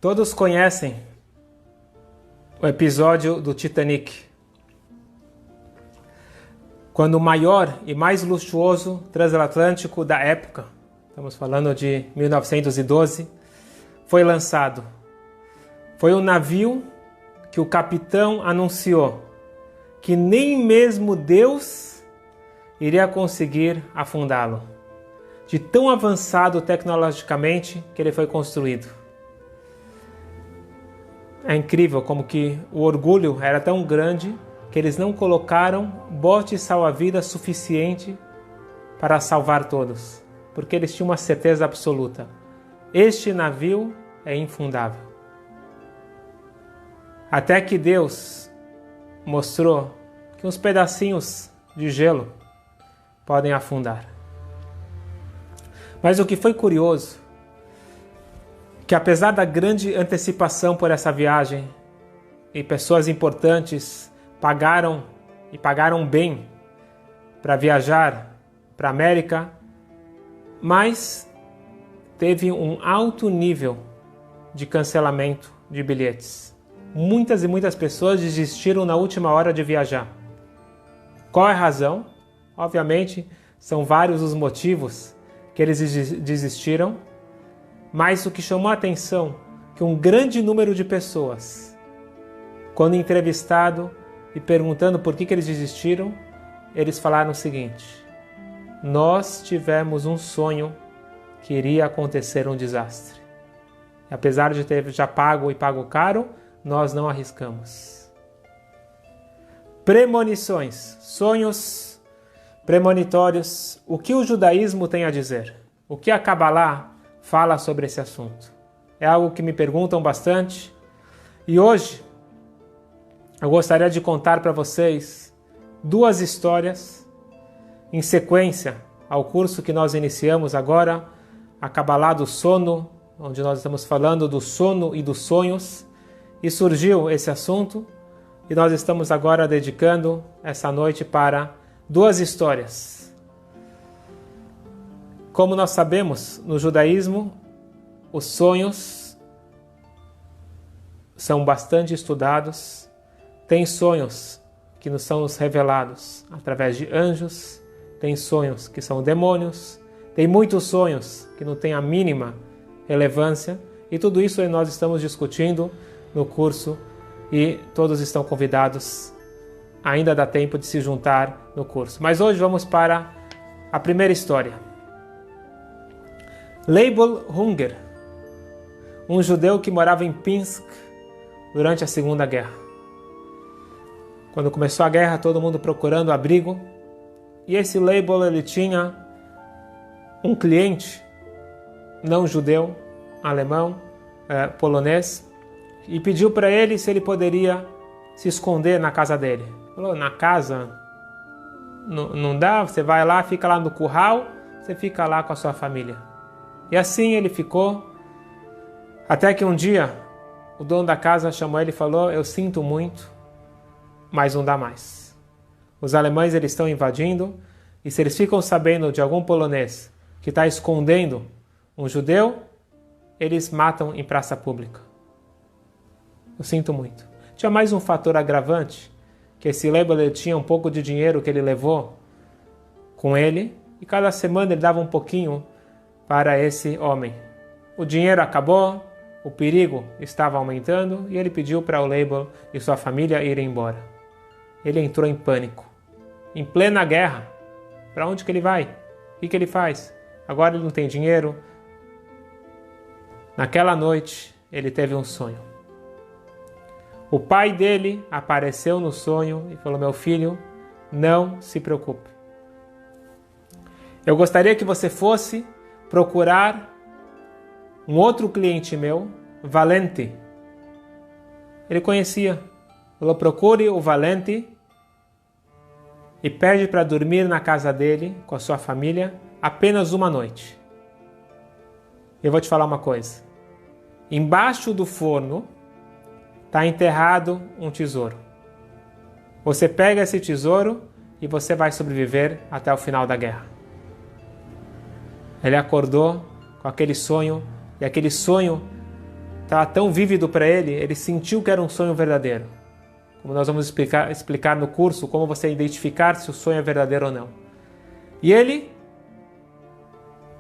Todos conhecem o episódio do Titanic, quando o maior e mais luxuoso transatlântico da época, estamos falando de 1912, foi lançado. Foi um navio que o capitão anunciou que nem mesmo Deus iria conseguir afundá-lo, de tão avançado tecnologicamente que ele foi construído. É incrível como que o orgulho era tão grande que eles não colocaram bote salva-vidas suficiente para salvar todos, porque eles tinham uma certeza absoluta: este navio é infundável. Até que Deus mostrou que uns pedacinhos de gelo podem afundar. Mas o que foi curioso, que apesar da grande antecipação por essa viagem, e pessoas importantes pagaram bem para viajar para a América, mas teve um alto nível de cancelamento de bilhetes. Muitas e muitas pessoas desistiram na última hora de viajar. Qual é a razão? Obviamente, são vários os motivos que eles desistiram, mas o que chamou a atenção é que um grande número de pessoas, quando entrevistado e perguntando por que eles desistiram, eles falaram o seguinte: nós tivemos um sonho que iria acontecer um desastre. E apesar de ter já pago caro, nós não arriscamos. Premonições, sonhos premonitórios. O que o judaísmo tem a dizer? O que a Kabbalah fala sobre esse assunto? É algo que me perguntam bastante. E hoje eu gostaria de contar para vocês duas histórias em sequência ao curso que nós iniciamos agora, a Kabbalah do sono, onde nós estamos falando do sono e dos sonhos. E surgiu esse assunto e nós estamos agora dedicando essa noite para duas histórias. Como nós sabemos, no judaísmo, os sonhos são bastante estudados. Tem sonhos que nos são revelados através de anjos, tem sonhos que são demônios, tem muitos sonhos que não têm a mínima relevância, e tudo isso nós estamos discutindo no curso e todos estão convidados. Ainda dá tempo de se juntar no curso. Mas hoje vamos para a primeira história. Leibel Hunger, um judeu que morava em Pinsk durante a Segunda Guerra. Quando começou a guerra, todo mundo procurando abrigo. E esse Leibel, ele tinha um cliente não judeu, alemão, polonês, e pediu para ele se ele poderia se esconder na casa dele. Falou: na casa não dá, você vai lá, fica lá no curral, você fica lá com a sua família. E assim ele ficou, até que um dia o dono da casa chamou ele e falou: eu sinto muito, mas não dá mais. Os alemães eles estão invadindo, e se eles ficam sabendo de algum polonês que está escondendo um judeu, eles matam em praça pública. Eu sinto muito. Tinha mais um fator agravante, que esse Leibel tinha um pouco de dinheiro que ele levou com ele, e cada semana ele dava um pouquinho para esse homem. O dinheiro acabou, o perigo estava aumentando, e ele pediu para o Leibel e sua família irem embora. Ele entrou em pânico. Em plena guerra, para onde que ele vai? O que ele faz? Agora ele não tem dinheiro. Naquela noite, ele teve um sonho. O pai dele apareceu no sonho e falou: meu filho, não se preocupe. Eu gostaria que você fosse procurar um outro cliente meu, Valente. Ele conhecia. Falou: procure o Valente e pede para dormir na casa dele, com a sua família, apenas uma noite. Eu vou te falar uma coisa. Embaixo do forno está enterrado um tesouro. Você pega esse tesouro e você vai sobreviver até o final da guerra. Ele acordou com aquele sonho, e aquele sonho estava tão vívido para ele, ele sentiu que era um sonho verdadeiro. Como nós vamos explicar no curso, como você identificar se o sonho é verdadeiro ou não. E ele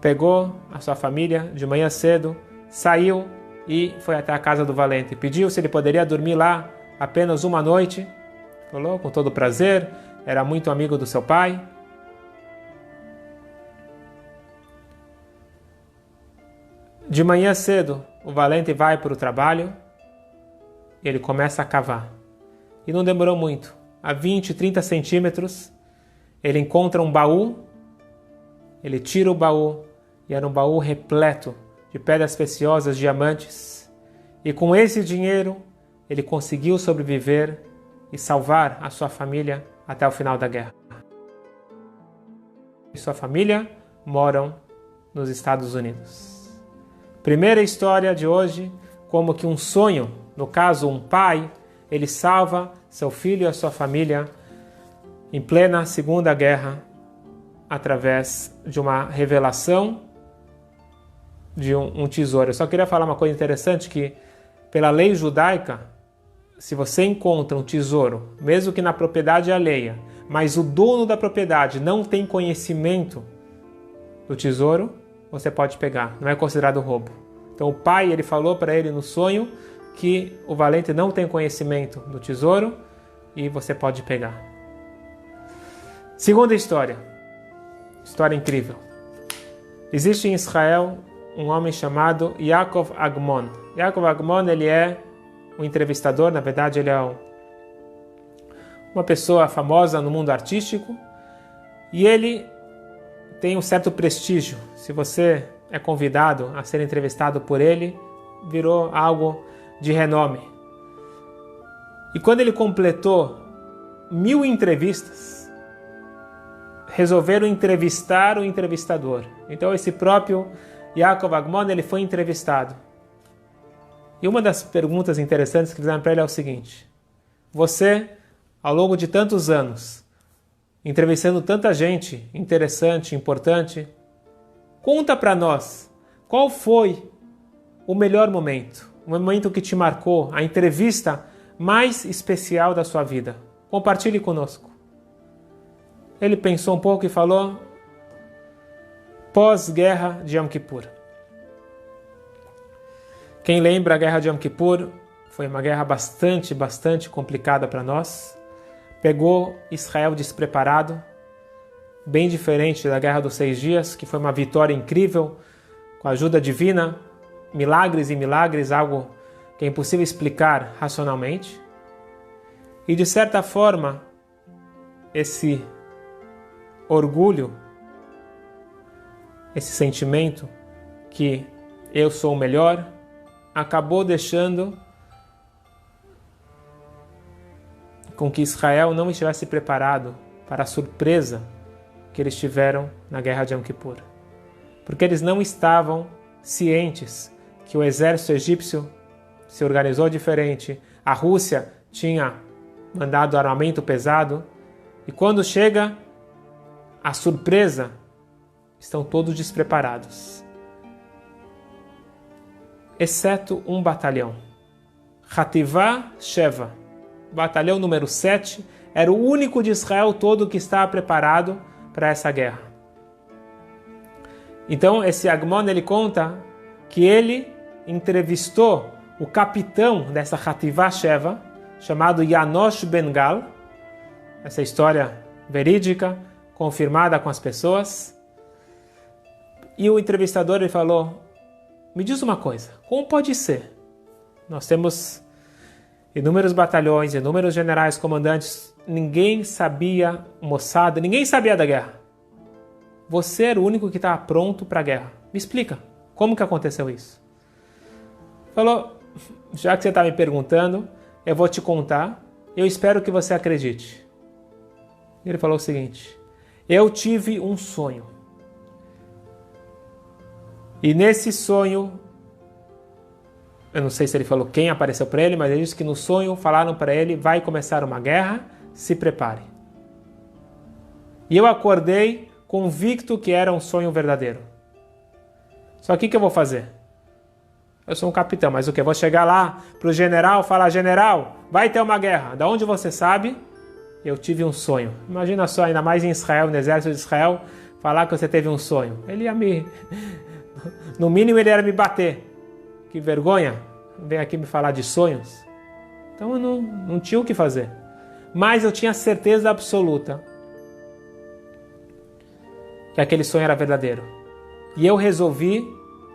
pegou a sua família de manhã cedo, saiu e foi até a casa do valente. Pediu se ele poderia dormir lá apenas uma noite. Falou com todo prazer, era muito amigo do seu pai. De manhã cedo, o valente vai para o trabalho e ele começa a cavar. E não demorou muito. A 20, 30 centímetros, ele encontra um baú, ele tira o baú, e era um baú repleto de pedras preciosas, diamantes. E com esse dinheiro, ele conseguiu sobreviver e salvar a sua família até o final da guerra. E sua família moram nos Estados Unidos. Primeira história de hoje, como que um sonho, no caso um pai, ele salva seu filho e a sua família em plena Segunda Guerra através de uma revelação de um tesouro. Eu só queria falar uma coisa interessante, que pela lei judaica, se você encontra um tesouro, mesmo que na propriedade alheia, mas o dono da propriedade não tem conhecimento do tesouro, você pode pegar, não é considerado roubo. Então o pai, ele falou para ele no sonho que o valente não tem conhecimento do tesouro e você pode pegar. Segunda história incrível. Existe em Israel um homem chamado Yaakov Agmon. Yaakov Agmon, ele é um entrevistador, na verdade ele é uma pessoa famosa no mundo artístico e ele tem um certo prestígio. Se você é convidado a ser entrevistado por ele, virou algo de renome. E quando ele completou 1000 entrevistas, resolveram entrevistar o entrevistador. Então esse próprio Yaakov Agmon, ele foi entrevistado. E uma das perguntas interessantes que fizeram para ele é o seguinte: você, ao longo de tantos anos, entrevistando tanta gente interessante, importante, conta para nós qual foi o melhor momento, o momento que te marcou, a entrevista mais especial da sua vida. Compartilhe conosco. Ele pensou um pouco e falou: pós-guerra de Yom Kippur. Quem lembra, a guerra de Yom Kippur foi uma guerra bastante complicada para nós. Pegou Israel despreparado, bem diferente da Guerra dos 6 Dias, que foi uma vitória incrível, com a ajuda divina, milagres e milagres, algo que é impossível explicar racionalmente. E de certa forma, esse orgulho, esse sentimento que eu sou o melhor, acabou deixando com que Israel não estivesse preparado para a surpresa que eles tiveram na guerra de Yom Kippur. Porque eles não estavam cientes que o exército egípcio se organizou diferente, a Rússia tinha mandado armamento pesado, e quando chega a surpresa, estão todos despreparados. Exceto um batalhão. Hativá Sheva, batalhão número 7, era o único de Israel todo que estava preparado para essa guerra. Então esse Agmon, ele conta que ele entrevistou o capitão dessa Hativá Sheva, chamado Yanosh Ben-Gal, essa história verídica, confirmada com as pessoas, e o entrevistador, ele falou: me diz uma coisa, como pode ser? Nós temos inúmeros batalhões, inúmeros generais, comandantes, ninguém sabia, moçada, ninguém sabia da guerra. Você era o único que estava pronto para a guerra. Me explica, como que aconteceu isso? Falou: já que você está me perguntando, eu vou te contar, eu espero que você acredite. Ele falou o seguinte: eu tive um sonho. E nesse sonho, eu não sei se ele falou quem apareceu para ele, mas ele disse que no sonho falaram para ele: vai começar uma guerra, se prepare. E eu acordei convicto que era um sonho verdadeiro. Só que o que eu vou fazer? Eu sou um capitão, mas o que? Vou chegar lá para o general e falar, general, vai ter uma guerra. Da onde você sabe? Eu tive um sonho. Imagina só, ainda mais em Israel, no exército de Israel, falar que você teve um sonho. Ele ia me... No mínimo ele ia me bater. Que vergonha, vem aqui me falar de sonhos. Então eu não tinha o que fazer. Mas eu tinha certeza absoluta que aquele sonho era verdadeiro. E eu resolvi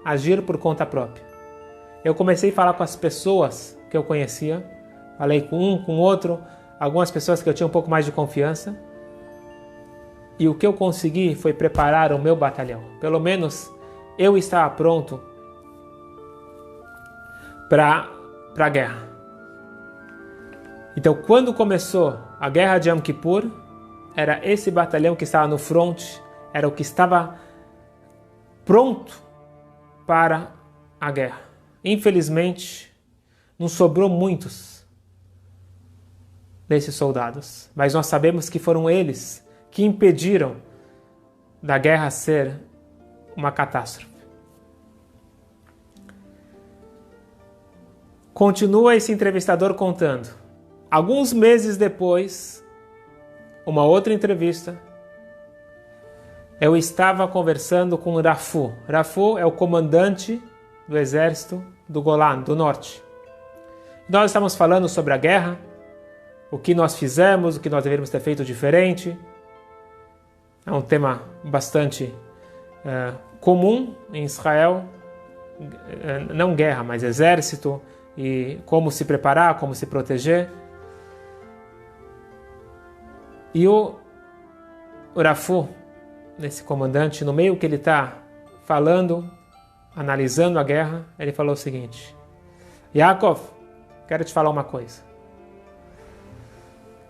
agir por conta própria. Eu comecei a falar com as pessoas que eu conhecia. Falei com um, com outro, algumas pessoas que eu tinha um pouco mais de confiança. E o que eu consegui foi preparar o meu batalhão. Pelo menos eu estava pronto para a guerra. Então, quando começou a guerra de Yom Kippur, era esse batalhão que estava no front, era o que estava pronto para a guerra. Infelizmente, não sobrou muitos desses soldados, mas nós sabemos que foram eles que impediram da guerra ser uma catástrofe. Continua esse entrevistador contando. Alguns meses depois, uma outra entrevista, eu estava conversando com Rafu. Rafu é o comandante do exército do Golan, do norte. Nós estávamos falando sobre a guerra, o que nós fizemos, o que nós deveríamos ter feito diferente. É um tema bastante comum em Israel, não guerra, mas exército, e como se preparar, como se proteger. E o Rafu, esse comandante, no meio que ele está falando, analisando a guerra, ele falou o seguinte: Yaakov, quero te falar uma coisa.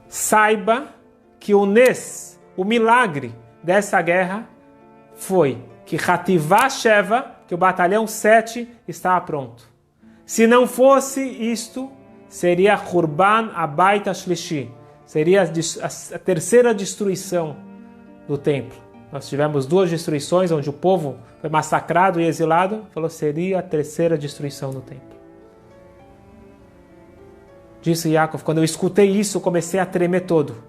Saiba que o Nes, o milagre dessa guerra, foi que Hativá Sheva, que o batalhão 7 estava pronto. Se não fosse isto, seria Hurban Abayit Shlishi, seria a terceira destruição do templo. Nós tivemos 2 destruições, onde o povo foi massacrado e exilado. Falou, seria a terceira destruição do templo. Disse Yaakov, quando eu escutei isso, eu comecei a tremer todo.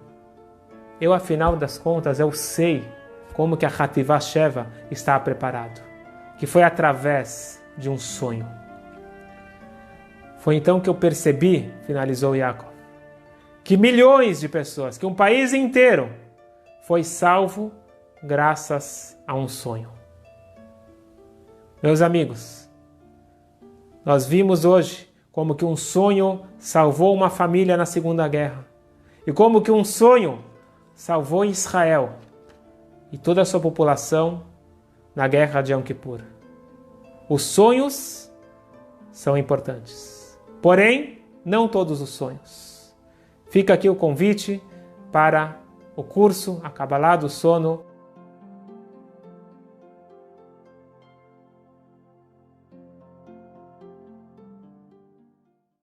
Eu, afinal das contas, eu sei como que a Hativá Sheva estava preparado. Que foi através de um sonho. Foi então que eu percebi, finalizou Yaakov, que milhões de pessoas, que um país inteiro foi salvo graças a um sonho. Meus amigos, nós vimos hoje como que um sonho salvou uma família na Segunda Guerra e como que um sonho salvou Israel e toda a sua população na Guerra de Yom Kippur. Os sonhos são importantes, porém, não todos os sonhos. Fica aqui o convite para o curso A Cabalá do Sono,